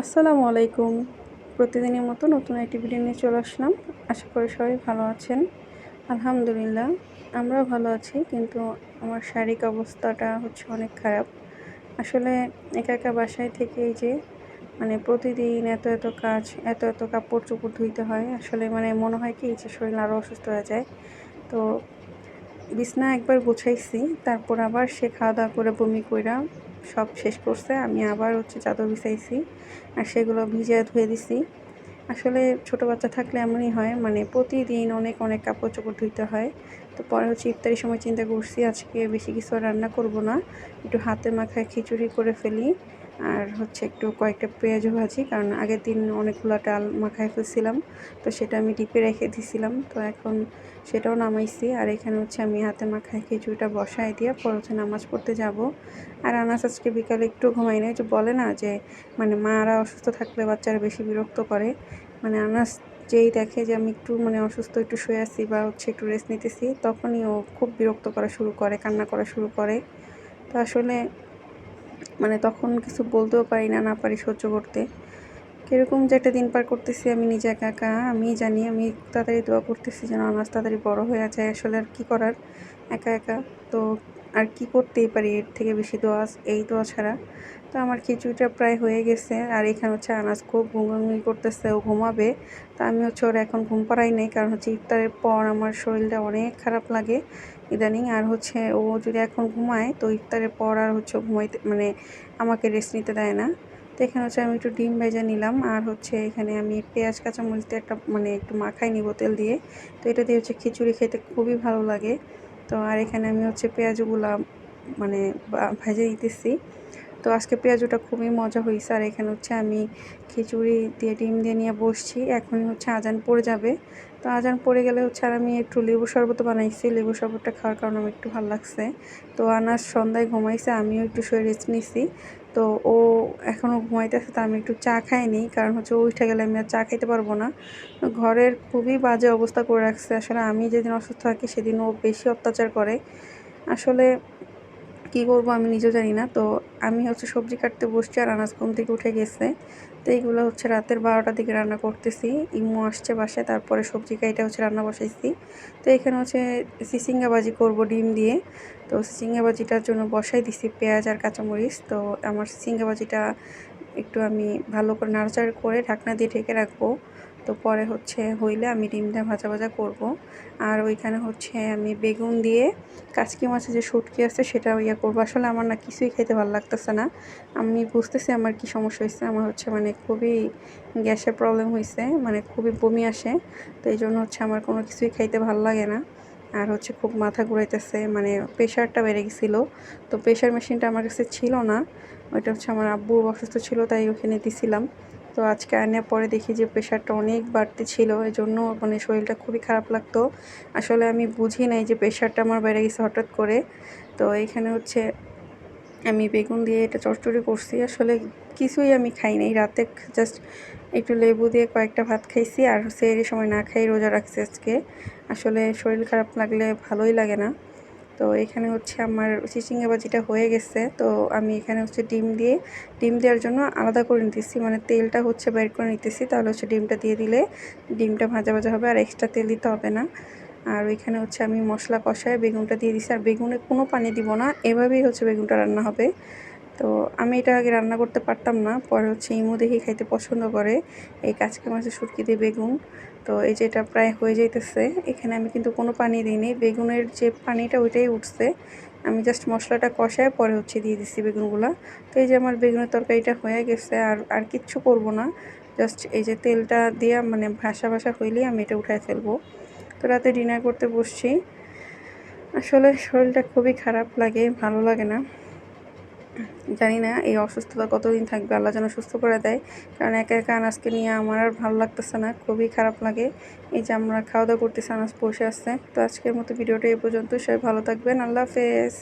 আসসালামু আলাইকুম। প্রতিদিনের মতো নতুন একটি ভিডিও নিয়ে চলে আসলাম। আশা করি সবাই ভালো আছেন। আলহামদুলিল্লাহ আমরাও ভালো আছি, কিন্তু আমার শারীরিক অবস্থাটা হচ্ছে অনেক খারাপ। আসলে একা একা বাসায় থেকে এই যে প্রতিদিন এত কাজ, এত কাপড়-চোপড় ধুইতে হয়। আসলে মনে হয় কি যে শরীর আরও অসুস্থ হয়ে যায়। তো বিছনা একবার গুছাইছি, তারপর আবার সে খাওয়া-দাওয়া করে বমি কইরা সব শেষ করছে। আমি আবার হচ্ছে চাদর বিছাইছি আর সেগুলো ভিজায় ধুয়ে দিছি। আসলে ছোট বাচ্চা থাকলে এমনই হয়, প্রতিদিন অনেক কাপড়-চোপড় ধুইতে হয়। তো পরে হচ্ছে ইফতারির সময় চিন্তা করছি আজকে বেশি কিছু আর রান্না করব না। একটু হাতে মাখায় খিচুড়ি করে ফেলি। আর হচ্ছে একটু কয়েকটা পেঁয়াজও ভাজি, কারণ আগের দিন অনেকগুলা ডাল মাখায় ফেলছিলাম। তো সেটা আমি ডিপে রেখে দিছিলাম। তো এখন সেটাও নামাইছি। আর এখানে হচ্ছে আমি হাতে মাখায় খিচুড়িটা বসায় দিয়ে পরে হচ্ছে নামাজ পড়তে যাব। আর আনাস আজকে বিকালে একটু ঘুমাই নাই। যে বলে না যে মারা অসুস্থ থাকলে বাচ্চারা বেশি বিরক্ত করে। আনাস যেই দেখে যে আমি একটু অসুস্থ, একটু শুয়ে আছি বা হচ্ছে একটু রেস্ট নিতেছি, তখনই ও খুব বিরক্ত করা শুরু করে, কান্না করা শুরু করে। তো আসলে তখন কিছু বলতেও পারি না, না পারি সহ্য করতে। কিরকম যে একটা দিন পার করতেছি আমি নিজে একা একা আমিই জানি। আমি তাড়াতাড়ি দোয়া করতেছি যেন আনাজ তাড়াতাড়ি বড় হয়ে যায়। আসলে আর কি করার, একা একা তো আর কি করতেই পারি এর থেকে বেশি দোয়া, এই দোয়া ছাড়া। তো আমার খিচুড়িটা প্রায় হয়ে গেছে। আর এখানে হচ্ছে আনাজ খুব ঘুমাঘুমি করতেছে, ও ঘুমাবে। তো আমি হচ্ছে ওর এখন ঘুম পাড়াই নাই, কারণ হচ্ছে ইফতারের পর আমার শরীরটা অনেক খারাপ লাগে ইদানিং। আর হচ্ছে ও যদি এখন ঘুমায় তো ইফতারের পর আর হচ্ছে ঘুমাইতে আমাকে রেস্ট নিতে দেয় না। তো এখানে হচ্ছে আমি একটু ডিম ভেজে নিলাম, আর হচ্ছে এখানে আমি পেঁয়াজ কাঁচামরিচ দিয়ে একটা একটু মাখাই নিব তেল দিয়ে। তো এটা দিয়ে হচ্ছে খিচুড়ি খেতে খুবই ভালো লাগে। তো আর এখানে আমি হচ্ছে পেঁয়াজগুলা ভেজে দিতেছি। তো আজকে পেঁয়াজুটা খুবই মজা হয়েছে। আর এখানে হচ্ছে আমি খিচুড়ি দিয়ে ডিম দিয়ে নিয়ে বসছি। এখনই হচ্ছে আজান পড়ে যাবে। তো আজান পড়ে গেলে হচ্ছে আর আমি একটু লেবু শরবত বানাইছি। লেবু শরবতটা খাওয়ার কারণে আমার একটু ভালো লাগছে। তো আনাজ সন্ধ্যায় ঘুমাইছে, আমিও একটু শুয়ে রেস্ট নিছি। তো ও এখনও ঘুমাইতেছে, তো আমি একটু চা খাইনি, কারণ হচ্ছে ও উঠে গেলে আমি আর চা খাইতে পারবো না। ঘরের খুবই বাজে অবস্থা করে রাখছে। আসলে আমি যেদিন অসুস্থ থাকি সেদিন ও বেশি অত্যাচার করে। আসলে কি করব আমি নিজেও জানি না। তো আমি হচ্ছে সবজি কাটতে বসছি, আর আনাজ ঘুম থেকে উঠে গেছে। তো এইগুলো হচ্ছে রাতের 12টার দিকে রান্না করতেছি। ইম্মু আসছে বাসায়, তারপরে সবজি কাইটা হচ্ছে রান্না বসাইছি। তো এখানে হচ্ছে চিচিঙ্গা ভাজি করব ডিম দিয়ে। তো চিচিঙ্গা ভাজিটার জন্য বসাই দিছি পেঁয়াজ আর কাঁচামরিচ। তো আমার চিচিঙ্গা ভাজিটা একটু আমি ভালো করে নাড়াচাড়া করে ঢাকনা দিয়ে ঢেকে রাখবো। তো পরে হচ্ছে হইলে আমি ডিমটা ভাজা করব। আর ওইখানে হচ্ছে আমি বেগুন দিয়ে কাচকি মাছের যে শুটকি আছে সেটা করবো। আসলে আমার না কিছুই খেতে ভালো লাগতেছে না। আমি বুঝতেছি আমার কি সমস্যা হয়েছে। আমার হচ্ছে খুবই গ্যাসের প্রবলেম হয়েছে, খুবই বমি আসে। তো এই জন্য হচ্ছে আমার কোনো কিছুই খাইতে ভালো লাগে না। আর হচ্ছে খুব মাথা ঘুরাইতেছে, প্রেশারটা বেড়ে গেছিলো। তো প্রেশার মেশিনটা আমার কাছে ছিল না, ওইটা হচ্ছে আমার আব্বু অসুস্থ ছিল তাই ওখানে দিছিলাম। তো আজকে আনার পরে দেখি যে প্রেশারটা অনেক বাড়তি ছিল, এই জন্য শরীরটা খুবই খারাপ লাগতো। আসলে আমি বুঝি নাই যে প্রেশারটা আমার বেড়ে গেছে হঠাৎ করে। তো এইখানে হচ্ছে আমি বেগুন দিয়ে এটা চচ্চড়ি করছি। আসলে কিছুই আমি খাই নাই রাতে, জাস্ট একটু লেবু দিয়ে কয়েকটা ভাত খাইছি। আর সেহরির সময় না খাই রোজা রাখছি আজকে। আসলে শরীর খারাপ লাগলে ভালোই লাগে না। তো এখানে হচ্ছে আমার চিচিঙ্গা ভাজিটা হয়ে গেছে। তো আমি এখানে হচ্ছে ডিম দেওয়ার জন্য আলাদা করে নিতেছি, তেলটা হচ্ছে বের করে নিতেছি, তাহলে হচ্ছে ডিমটা দিয়ে দিলে ডিমটা ভাজা হবে, আর এক্সট্রা তেল দিতে হবে না। আর ওইখানে হচ্ছে আমি মশলা কষায় বেগুনটা দিয়ে দিছি। আর বেগুনে কোনো পানি দিব না, এভাবেই হচ্ছে বেগুনটা রান্না হবে। তো আমি এটা আগে রান্না করতে পারতাম না, পরে হচ্ছে ইমু দেখি খাইতে পছন্দ করে এই কাচকি মাছের শুটকি দিয়ে বেগুন। তো এই যে এটা প্রায় হয়ে যাইতেছে। এখানে আমি কিন্তু কোনো পানি দিইনি, বেগুনের যে পানিটা ওইটাই উঠছে। আমি জাস্ট মশলাটা কষায় পরে হচ্ছে দিয়ে দিচ্ছি বেগুনগুলা। তো এই যে আমার বেগুনের তরকারিটা হয়ে গেছে। আর কিচ্ছু করব না, জাস্ট এই যে তেলটা দিয়ে ভাসা হইলেই আমি এটা উঠায় ফেলবো। তো রাতে ডিনার করতে বসছি। আসলে শরীরটা খুবই খারাপ লাগে, ভালো লাগে না। জানি না এই অসুস্থতা কতদিন থাকবে, আল্লাহ যেন সুস্থ করে দেয়। কারণ একা একা আনাজকে নিয়ে আমার আর ভালো লাগতেছে না, খুবই খারাপ লাগে। এই যে আমরা খাওয়া দাওয়া করতেছি, আনাজ বসে আসছে। তো আজকের মতো ভিডিওটা এই পর্যন্ত। সবাই ভালো থাকবেন, আল্লাহ হাফেজ।